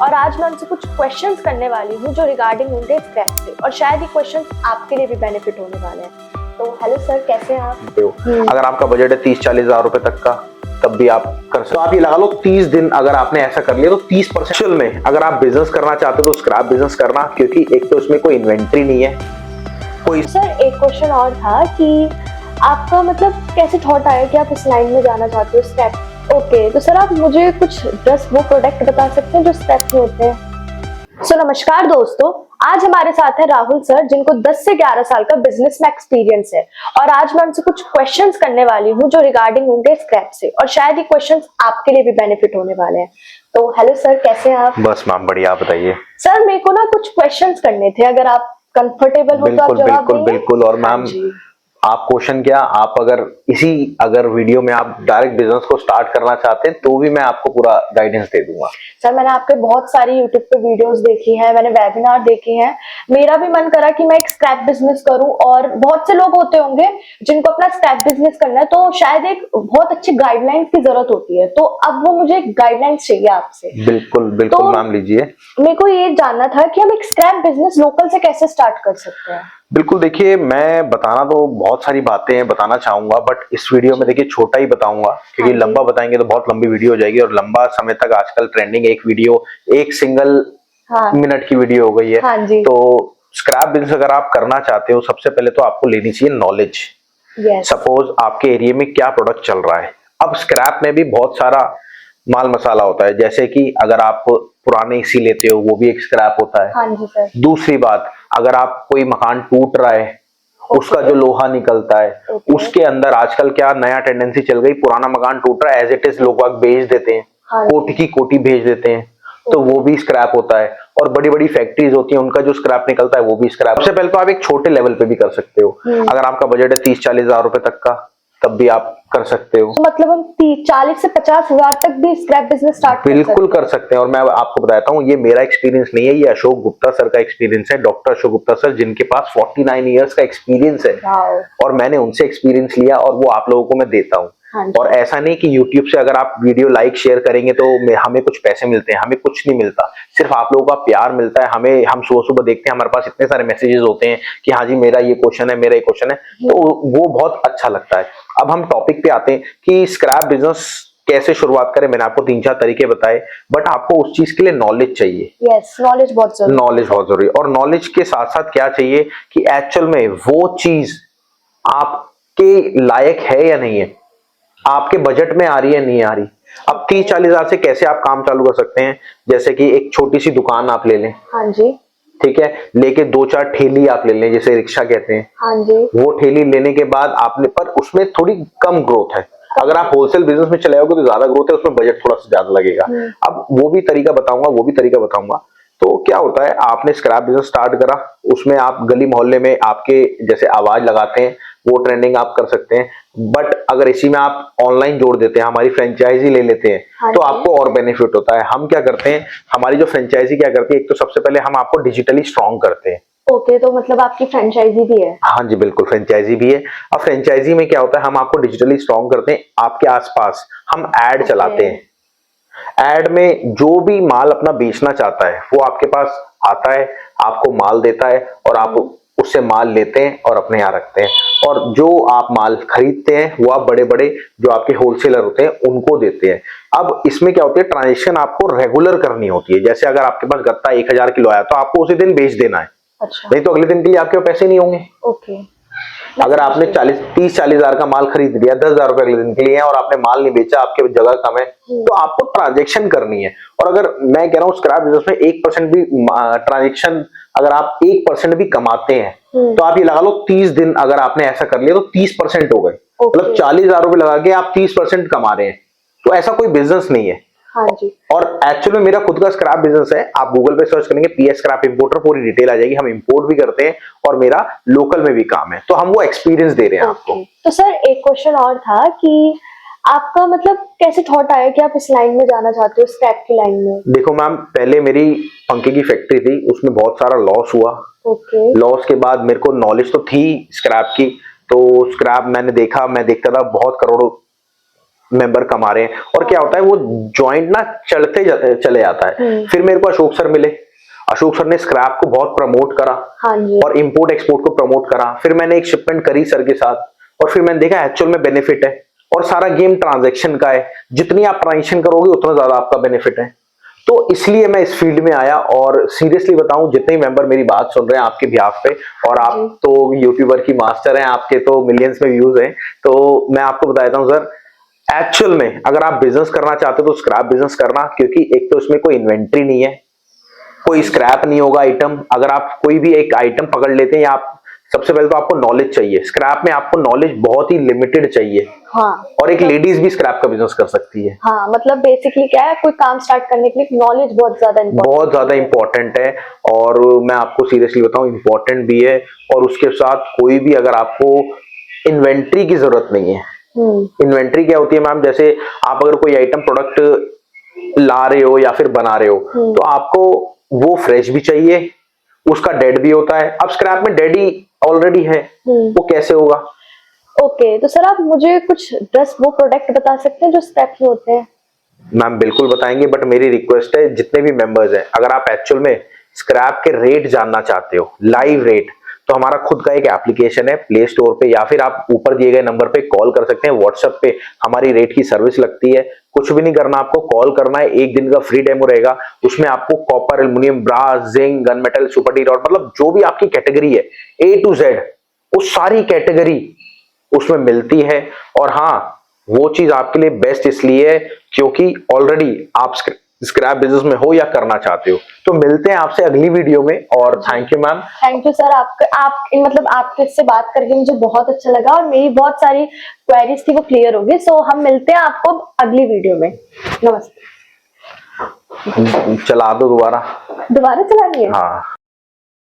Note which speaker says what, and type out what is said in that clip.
Speaker 1: और आज मैं उनसे कुछ क्वेश्चंस करने वाली हूँ जो रिगार्डिंग होंगे स्क्रैप से, और शायद ये क्वेश्चंस आपके लिए भी बेनिफिट होने वाले हैं। तो हेलो सर, कैसे हैं आप?
Speaker 2: अगर आपका बजट है 30-40 हजार रुपए तक का, तब भी आप कर सकते हो। आप ये लगा लो 30 दिन अगर आपने ऐसा कर लिया तो 30% में अगर आप बिजनेस करना चाहते हो तो स्क्रैप बिजनेस करना, क्योंकि एक तो इसमें कोई इन्वेंट्री नहीं है कोई।
Speaker 1: सर एक क्वेश्चन और था कि आपका मतलब कैसे थॉट आया कि आप इस लाइन में जाना चाहते हो स्क्रैप? ओके, तो सर आप मुझे कुछ 10 वो प्रोडक्ट बता सकते हैं जो स्क्रैप में होते हैं? सो नमस्कार दोस्तों, आज हमारे साथ है राहुल सर, जिनको 10 से 11 साल का बिजनेस में एक्सपीरियंस है, और आज मैं उनसे कुछ क्वेश्चंस करने वाली हूँ जो रिगार्डिंग होंगे स्क्रैप से, और शायद ये क्वेश्चंस आपके लिए भी बेनिफिट होने वाले हैं। तो हेलो सर, कैसे हैं आप?
Speaker 2: बस मैम बढ़िया, आप बताइए।
Speaker 1: सर मेरे को ना कुछ क्वेश्चंस करने थे, अगर आप कंफर्टेबल हो तो आप जवाब देंगे?
Speaker 2: बिल्कुल। और मैम आप क्वेश्चन क्या, आप अगर वीडियो में आप डायरेक्ट बिजनेस को स्टार्ट करना चाहते हैं तो भी मैं आपको पूरा गाइडेंस दे दूंगा।
Speaker 1: सर मैंने आपके बहुत सारी यूट्यूब पे वीडियोस देखी हैं, मैंने वेबिनार देखे हैं, मेरा भी मन करा कि मैं एक स्क्रैप बिजनेस करूं, और बहुत से लोग होते होंगे जिनको अपना स्क्रैप बिजनेस करना है, तो शायद एक बहुत अच्छी गाइडलाइंस की जरूरत होती है, तो अब वो मुझे गाइडलाइंस चाहिए आपसे।
Speaker 2: बिल्कुल
Speaker 1: तो
Speaker 2: मैम लीजिए।
Speaker 1: मेरे को ये जानना था कि हम एक स्क्रैप बिजनेस लोकल से कैसे स्टार्ट कर सकते हैं?
Speaker 2: बिल्कुल, देखिए मैं बताना तो बहुत सारी बातें बताना चाहूंगा, बट इस वीडियो में देखिए छोटा ही बताऊंगा, क्योंकि लंबा बताएंगे तो बहुत लंबी वीडियो हो जाएगी, और लंबा समय तक आजकल ट्रेंडिंग एक वीडियो एक सिंगल मिनट की वीडियो हो गई है। तो स्क्रैप बिजनेस अगर आप करना चाहते हो, सबसे पहले तो आपको लेनी चाहिए नॉलेज। सपोज आपके एरिया में क्या प्रोडक्ट चल रहा है। अब स्क्रैप में भी बहुत सारा माल मसाला होता है, जैसे कि अगर आप पुराने एसी लेते हो वो भी एक स्क्रैप होता है।
Speaker 1: हाँ जी सर।
Speaker 2: दूसरी बात, अगर आप कोई मकान टूट रहा है, उसका जो लोहा निकलता है, उसके अंदर आजकल क्या नया टेंडेंसी चल गई, पुराना मकान टूट रहा है एज इट इज लोग बेच देते हैं, कोटी की कोटी भेज देते हैं, तो वो भी स्क्रैप होता है। और बड़ी बड़ी फैक्ट्रीज होती हैं, उनका जो स्क्रैप निकलता है वो भी स्क्रैप। सबसे पहले तो आप एक छोटे लेवल पे भी कर सकते हो। अगर आपका बजट है 30-40 हजार रुपए तक का, तब भी आप कर सकते हो।
Speaker 1: तो मतलब हम 40 से 50 हजार तक भी स्क्रैप बिजनेस स्टार्ट
Speaker 2: बिल्कुल कर सकते हैं। और मैं आपको बताता हूँ, ये मेरा एक्सपीरियंस नहीं है, ये अशोक गुप्ता सर का एक्सपीरियंस है, डॉक्टर अशोक गुप्ता सर, जिनके पास 49 इयर्स का एक्सपीरियंस है, और मैंने उनसे एक्सपीरियंस लिया और वो आप लोगों को मैं देता हूँ। और ऐसा नहीं कि YouTube से अगर आप वीडियो लाइक शेयर करेंगे तो हमें कुछ पैसे मिलते हैं, हमें कुछ नहीं मिलता, सिर्फ आप लोगों का प्यार मिलता है हमें। हम सुबह सुबह देखते हैं, हमारे पास इतने सारे मैसेजेस होते हैं कि हाँ जी मेरा ये क्वेश्चन है, मेरा ये क्वेश्चन है, तो वो बहुत अच्छा लगता है। अब हम टॉपिक पे आते हैं कि स्क्रैप बिजनेस कैसे शुरुआत करें। मैंने आपको 3-4 तरीके बताए, बट आपको उस चीज के लिए नॉलेज चाहिए।
Speaker 1: नॉलेज बहुत जरूरी
Speaker 2: है। और नॉलेज के साथ साथ क्या चाहिए कि एक्चुअल में वो चीज आपके लायक है या नहीं है, आपके बजट में आ रही है नहीं आ रही। अब 30-40 हजार से कैसे आप काम चालू कर सकते हैं, जैसे कि एक छोटी सी दुकान आप ले लें।
Speaker 1: हाँ जी।
Speaker 2: ठीक है, लेके 2-4 ठेली आप ले लें, जैसे रिक्शा कहते हैं।
Speaker 1: हाँ जी।
Speaker 2: वो ठेली लेने के बाद आपने, पर उसमें थोड़ी कम ग्रोथ है। अगर आप होलसेल बिजनेस में चले जाओगे तो ज्यादा ग्रोथ है, उसमें बजट थोड़ा सा ज्यादा लगेगा। अब वो भी तरीका बताऊंगा। तो क्या होता है, आपने स्क्रैप बिजनेस स्टार्ट करा, उसमें आप गली मोहल्ले में आपके जैसे आवाज लगाते हैं, वो ट्रेंडिंग आप कर सकते हैं। बट अगर इसी में आप ऑनलाइन जोड़ देते हैं, हमारी फ्रेंचाइजी ले लेते हैं, तो आपको और बेनिफिट होता है। हम क्या करते हैं, हमारी जो फ्रेंचाइजी क्या करती है, एक तो सबसे पहले हम आपको डिजिटली स्ट्रॉन्ग करते हैं।
Speaker 1: ओके, तो मतलब आपकी फ्रेंचाइजी भी है?
Speaker 2: हाँ जी बिल्कुल, फ्रेंचाइजी भी है। अब फ्रेंचाइजी में क्या होता है, हम आपको डिजिटली स्ट्रॉन्ग करते हैं। आपके आसपास हम ऐड चलाते हैं, ऐड में जो भी माल अपना बेचना चाहता है वो आपके पास आता है, आपको माल देता है, और आप उससे माल लेते हैं और अपने यहाँ रखते हैं। और जो आप माल खरीदते हैं वो आप बड़े बड़े जो आपके होलसेलर होते हैं उनको देते हैं। अब इसमें क्या होती है, ट्रांजेक्शन आपको रेगुलर करनी होती है। जैसे अगर आपके पास गत्ता 1000 किलो आया तो आपको उसी दिन बेच देना है।
Speaker 1: अच्छा।
Speaker 2: नहीं तो अगले दिन के लिए आपके पैसे नहीं होंगे।
Speaker 1: ओके।
Speaker 2: अगर आपने 30-40 हजार का माल खरीद लिया, 10 हजार रुपए अगले दिन के लिए है, और आपने माल नहीं बेचा, आपके जगह कम है, तो आपको ट्रांजेक्शन करनी है। और अगर मैं कह रहा हूँ स्क्रैप बिजनेस में 1% भी ट्रांजेक्शन, अगर आप 1% भी कमाते हैं, तो आप ये लगा लो 30 दिन अगर आपने ऐसा कर लिया तो 30% हो गए। मतलब 40 हजार रुपए लगा के आप 30% कमा रहे हैं, तो ऐसा कोई बिजनेस नहीं है।
Speaker 1: हाँ जी।
Speaker 2: और एक्चुअली मेरा खुद का स्क्रैप बिजनेस है, आप गूगल पे सर्च करेंगे पीएस स्क्रैप इंपोर्टर, पूरी डिटेल आ जाएगी। हम इंपोर्ट भी करते हैं और मेरा लोकल में भी काम है, तो हम वो एक्सपीरियंस दे रहे हैं आपको।
Speaker 1: तो सर एक क्वेश्चन और था कि आपका मतलब कैसे थॉट आया कि आप इस लाइन में जाना चाहते हो, स्क्रैप की लाइन में?
Speaker 2: देखो मैम, पहले मेरी पंखे की फैक्ट्री थी, उसमें बहुत सारा लॉस हुआ। लॉस के बाद मेरे को नॉलेज तो थी स्क्रैप की, तो स्क्रैप मैंने देखा, मैं देखता था बहुत करोड़ों मेंबर कमा रहे हैं। और क्या होता है, वो जॉइंट ना चले जाता है। फिर मेरे को अशोक सर मिले, अशोक सर ने स्क्रैप को बहुत प्रमोट करा।
Speaker 1: हाँ जी।
Speaker 2: और इंपोर्ट एक्सपोर्ट को प्रमोट करा। फिर मैंने एक शिपमेंट करी सर के साथ, और फिर मैंने देखा एक्चुअल में बेनिफिट है। और सारा गेम ट्रांजैक्शन का है, जितनी आप ट्रांजैक्शन करोगे उतना ज्यादा आपका बेनिफिट है। तो इसलिए मैं इस फील्ड में आया। और सीरियसली बताऊं, जितने मेंबर मेरी बात सुन रहे हैं आपके बिहाफ पे, और आप तो यूट्यूबर की मास्टर हैं, आपके तो मिलियंस में व्यूज हैं, तो मैं आपको बताता हूं सर, एक्चुअल में अगर आप बिजनेस करना चाहते हो तो स्क्रैप बिजनेस करना, क्योंकि एक तो इसमें कोई इन्वेंट्री नहीं है, कोई स्क्रैप नहीं होगा आइटम। अगर आप कोई भी एक आइटम पकड़ लेते हैं, या आप सबसे पहले तो आपको नॉलेज चाहिए। स्क्रैप में आपको नॉलेज बहुत ही लिमिटेड चाहिए।
Speaker 1: हाँ,
Speaker 2: और एक लेडीज भी स्क्रैप का बिजनेस कर सकती है।
Speaker 1: हाँ, मतलब बेसिकली क्या है, कोई काम स्टार्ट करने के लिए नॉलेज बहुत ज्यादा
Speaker 2: इंपॉर्टेंट है। और मैं आपको सीरियसली बताऊं, इंपॉर्टेंट भी है। और उसके साथ कोई भी, अगर आपको इन्वेंट्री की जरूरत नहीं है। इन्वेंट्री क्या होती है मैम, जैसे आप अगर कोई आइटम प्रोडक्ट ला रहे हो या फिर बना रहे हो, तो आपको वो फ्रेश भी चाहिए, उसका डेड भी होता है। अब स्क्रैप में डेड ही ऑलरेडी है, वो कैसे होगा?
Speaker 1: ओके, तो सर आप मुझे कुछ 10 वो प्रोडक्ट बता सकते हैं जो स्क्रैप में होते हैं?
Speaker 2: मैम बिल्कुल बताएंगे, बट मेरी रिक्वेस्ट है, जितने भी मेंबर्स हैं, अगर आप एक्चुअल में स्क्रैप के रेट जानना चाहते हो, लाइव रेट, तो हमारा खुद का एक एप्लीकेशन है प्ले स्टोर पे, या फिर आप ऊपर दिए गए नंबर पे कॉल कर सकते हैं। व्हाट्सएप पे हमारी रेट की सर्विस लगती है। कुछ भी नहीं करना, आपको कॉल करना है, 1 दिन का फ्री डेमो रहेगा। उसमें आपको copper, aluminium, brass, zinc, gun metal, super D rod, मतलब जो भी आपकी कैटेगरी है A to Z, वो सारी कैटेगरी उसमें मिलती है। और हाँ, वो चीज आपके लिए बेस्ट इसलिए है क्योंकि ऑलरेडी आप स्क्रैप बिजनेस में हो या करना चाहते हो। तो मिलते हैं आपसे अगली वीडियो में। और thank you ma'am.
Speaker 1: Thank you sir, मतलब आपके से बात करके मुझे बहुत अच्छा लगा, और मेरी बहुत सारी क्वेरीज थी वो क्लियर हो गई। सो हम मिलते हैं आपको अगली वीडियो में। नमस्ते।
Speaker 2: चला दो दोबारा।
Speaker 1: दोबारा चलानी है?
Speaker 2: हाँ।